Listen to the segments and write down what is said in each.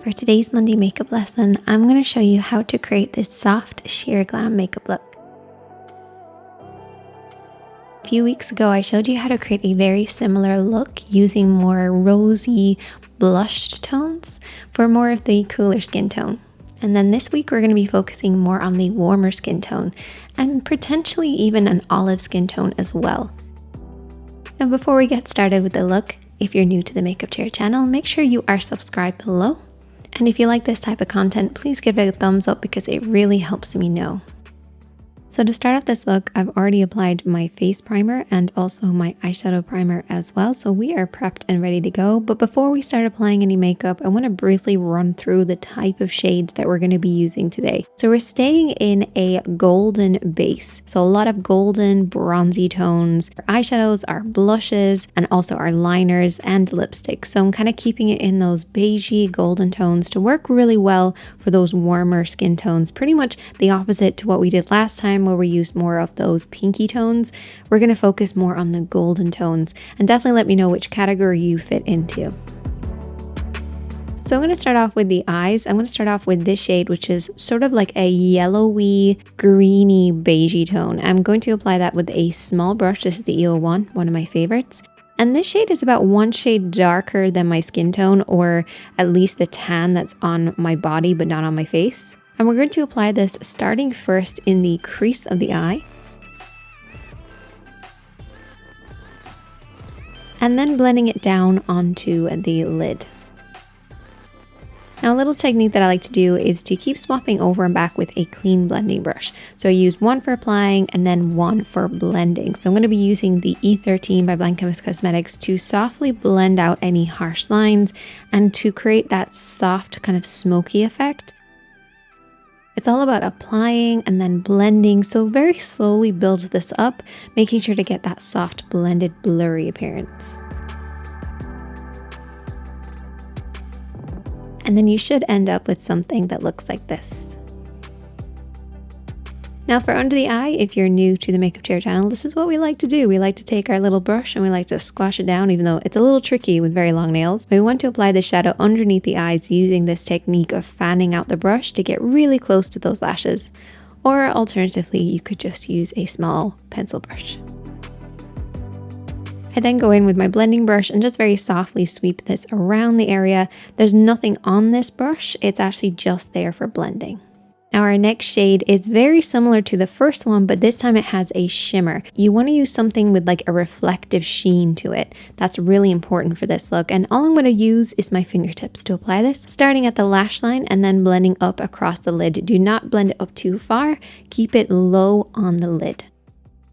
For today's Monday makeup lesson, I'm going to show you how to create this soft sheer glam makeup look. A few weeks ago, I showed you how to create a very similar look using more rosy blushed tones for more of the cooler skin tone. And then this week, we're going to be focusing more on the warmer skin tone and potentially even an olive skin tone as well. Now, before we get started with the look, if you're new to the Makeup Chair channel, make sure you are subscribed below. And if you like this type of content, please give it a thumbs up because it really helps me know. So to start off this look, I've already applied my face primer and also my eyeshadow primer as well. So we are prepped and ready to go. But before we start applying any makeup, I want to briefly run through the type of shades that we're going to be using today. So we're staying in a golden base. So a lot of golden bronzy tones. Our eyeshadows, our blushes, and also our liners and lipstick. So I'm kind of keeping it in those beigey golden tones to work really well for those warmer skin tones. Pretty much the opposite to what we did last time, where we used more of those pinky tones. We're going to focus more on the golden tones, and definitely let me know which category you fit into. So I'm going to start off with the eyes. I'm going to start off with this shade, which is sort of like a yellowy, greeny, beigey tone. I'm going to apply that with a small brush. This is the EO1, one of my favorites. And this shade is about one shade darker than my skin tone, or at least the tan that's on my body but not on my face. And we're going to apply this starting first in the crease of the eye. And then blending it down onto the lid. Now, a little technique that I like to do is to keep swapping over and back with a clean blending brush. So I use one for applying and then one for blending. So I'm going to be using the E13 by Blank Cosmetics to softly blend out any harsh lines and to create that soft kind of smoky effect. It's all about applying and then blending, so very slowly build this up, making sure to get that soft blended blurry appearance. And then you should end up with something that looks like this. Now for under the eye, if you're new to the Makeup Chair channel, this is what we like to do. We like to take our little brush and we like to squash it down, even though it's a little tricky with very long nails. We want to apply the shadow underneath the eyes using this technique of fanning out the brush to get really close to those lashes. Or alternatively, you could just use a small pencil brush. I then go in with my blending brush and just very softly sweep this around the area. There's nothing on this brush, it's actually just there for blending. Now our next shade is very similar to the first one, but this time it has a shimmer. You want to use something with like a reflective sheen to it. That's really important for this look. And all I'm going to use is my fingertips to apply this, starting at the lash line and then blending up across the lid. Do not blend it up too far. Keep it low on the lid.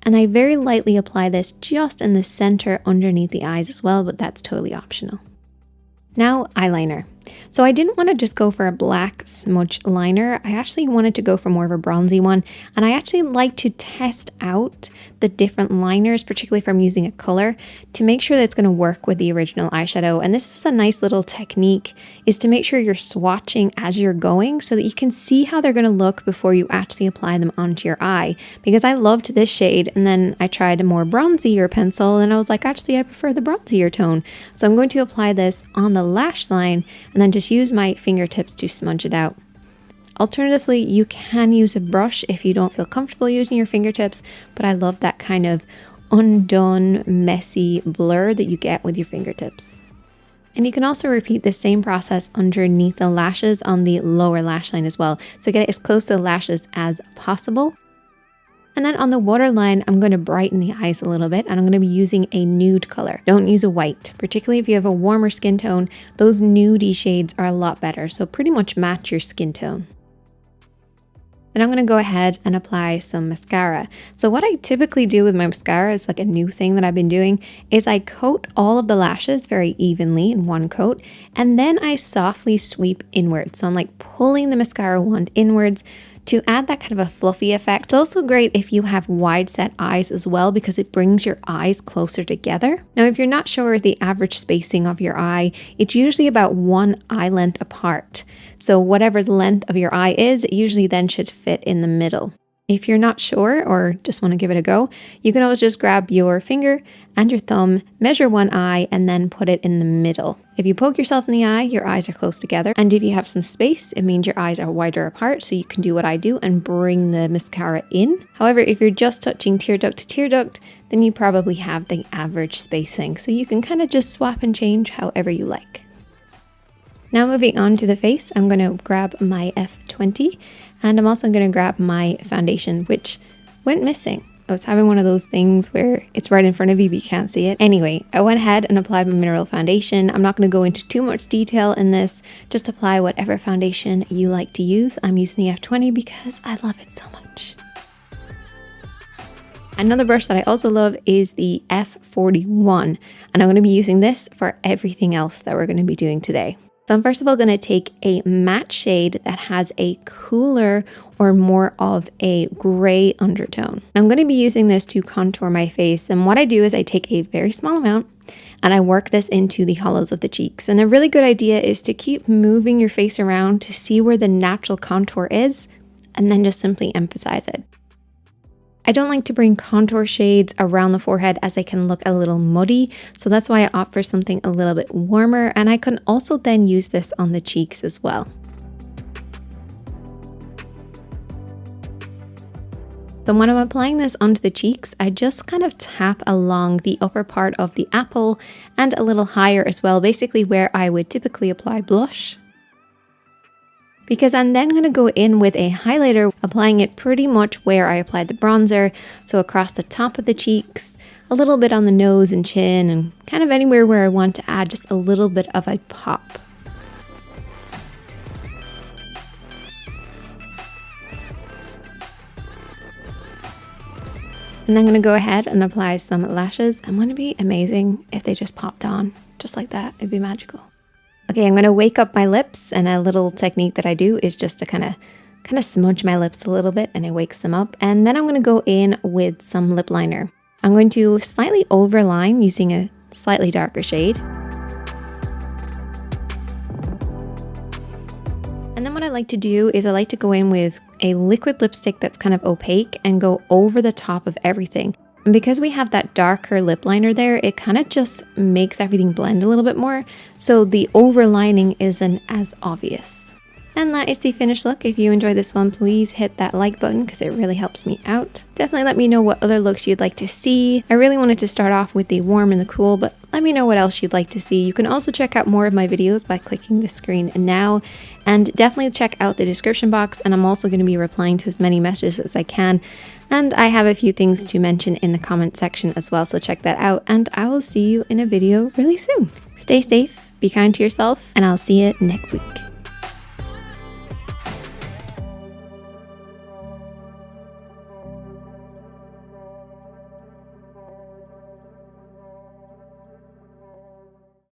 And I very lightly apply this just in the center underneath the eyes as well, but that's totally optional. Now eyeliner. So I didn't want to just go for a black smudge liner. I actually wanted to go for more of a bronzy one. And I actually like to test out the different liners, particularly if I'm using a color, to make sure that it's going to work with the original eyeshadow. And this is a nice little technique, is to make sure you're swatching as you're going so that you can see how they're going to look before you actually apply them onto your eye. Because I loved this shade and then I tried a more bronzier pencil and I was like, actually I prefer the bronzier tone. So I'm going to apply this on the lash line and then just use my fingertips to smudge it out. Alternatively, you can use a brush if you don't feel comfortable using your fingertips, but I love that kind of undone, messy blur that you get with your fingertips. And you can also repeat the same process underneath the lashes on the lower lash line as well. So get it as close to the lashes as possible. And then on the waterline, I'm going to brighten the eyes a little bit and I'm going to be using a nude color. Don't use a white, particularly if you have a warmer skin tone. Those nudie shades are a lot better. So pretty much match your skin tone. Then I'm going to go ahead and apply some mascara. So what I typically do with my mascara is like a new thing that I've been doing is I coat all of the lashes very evenly in one coat and then I softly sweep inwards. So I'm like pulling the mascara wand inwards to add that kind of a fluffy effect. It's also great if you have wide set eyes as well because it brings your eyes closer together. Now, if you're not sure the average spacing of your eye, it's usually about one eye length apart. So whatever the length of your eye is, it usually then should fit in the middle. If you're not sure or just want to give it a go, you can always just grab your finger and your thumb, measure one eye, and then put it in the middle. If you poke yourself in the eye, your eyes are close together. And if you have some space, it means your eyes are wider apart, so you can do what I do and bring the mascara in. However, if you're just touching tear duct to tear duct, then you probably have the average spacing. So you can kind of just swap and change however you like. Now moving on to the face, I'm going to grab my F20 and I'm also going to grab my foundation, which went missing. I was having one of those things where it's right in front of you, but you can't see it. Anyway, I went ahead and applied my mineral foundation. I'm not going to go into too much detail in this. Just apply whatever foundation you like to use. I'm using the F20 because I love it so much. Another brush that I also love is the F41, and I'm going to be using this for everything else that we're going to be doing today. So I'm first of all going to take a matte shade that has a cooler or more of a gray undertone. I'm going to be using this to contour my face, and what I do is I take a very small amount and I work this into the hollows of the cheeks. And a really good idea is to keep moving your face around to see where the natural contour is and then just simply emphasize it. I don't like to bring contour shades around the forehead as they can look a little muddy, so that's why I opt for something a little bit warmer, and I can also then use this on the cheeks as well. So when I'm applying this onto the cheeks, I just kind of tap along the upper part of the apple and a little higher as well, basically where I would typically apply blush. Because I'm then going to go in with a highlighter, applying it pretty much where I applied the bronzer, so across the top of the cheeks, a little bit on the nose and chin, and kind of anywhere where I want to add just a little bit of a pop. And I'm going to go ahead and apply some lashes. I'm going to be amazing if they just popped on, just like that. It'd be magical. Okay, I'm going to wake up my lips, and a little technique that I do is just to kind of smudge my lips a little bit, and it wakes them up. And then I'm going to go in with some lip liner. I'm going to slightly overline using a slightly darker shade. And then what I like to do is I like to go in with a liquid lipstick that's kind of opaque and go over the top of everything. And because we have that darker lip liner there, it kind of just makes everything blend a little bit more. So the overlining isn't as obvious. And that is the finished look. If you enjoyed this one, please hit that like button because it really helps me out. Definitely let me know what other looks you'd like to see. I really wanted to start off with the warm and the cool, but let me know what else you'd like to see. You can also check out more of my videos by clicking the screen now. And definitely check out the description box, and I'm also going to be replying to as many messages as I can. And I have a few things to mention in the comment section as well, so check that out. And I will see you in a video really soon. Stay safe, be kind to yourself, and I'll see you next week.